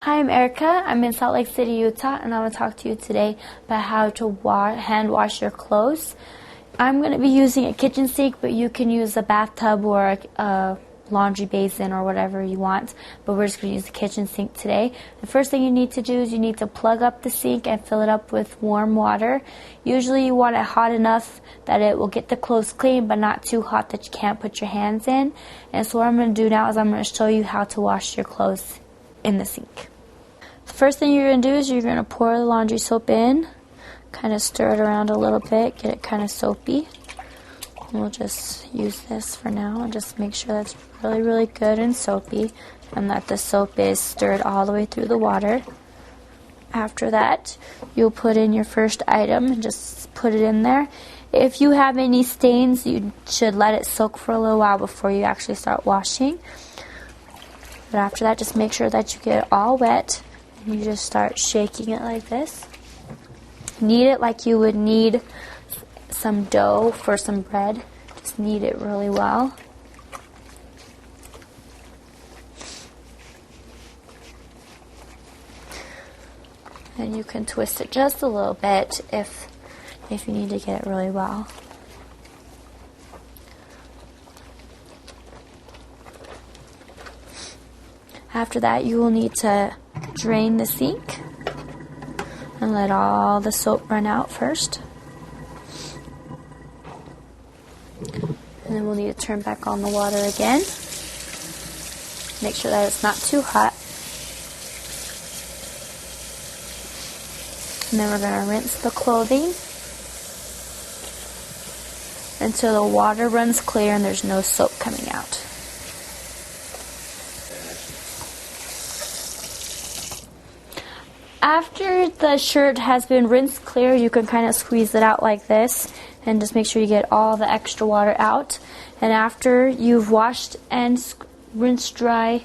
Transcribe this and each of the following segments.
Hi, I'm Erica. I'm in Salt Lake City, Utah, and I want to talk to you today about how to hand wash your clothes. I'm going to be using a kitchen sink, but you can use a bathtub or a laundry basin or whatever you want, but we're just going to use the kitchen sink today. The first thing you need to do is you need to plug up the sink and fill it up with warm water. Usually you want it hot enough that it will get the clothes clean, but not too hot that you can't put your hands in. And so what I'm going to do now is I'm going to show you how to wash your clothes in the sink. The first thing you're going to do is you're going to pour the laundry soap in, kind of stir it around a little bit, get it kind of soapy. We'll just use this for now and just make sure that's really good and soapy and that the soap is stirred all the way through the water. After that, you'll put in your first item and just put it in there. If you have any stains, you should let it soak for a little while before you actually start washing. But after that, just make sure that you get it all wet. You just start shaking it like this. Knead it like you would knead some dough for some bread. Just knead it really well. And you can twist it just a little bit if you need to get it really well. After that, you will need to drain the sink and let all the soap run out first. And then we'll need to turn back on the water again. Make sure that it's not too hot. And then we're going to rinse the clothing until the water runs clear and there's no soap coming out. After the shirt has been rinsed clear, you can kind of squeeze it out like this and just make sure you get all the extra water out. And after you've washed and rinsed dry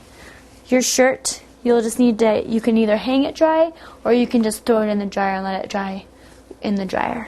your shirt, you can either hang it dry or you can just throw it in the dryer and let it dry in the dryer.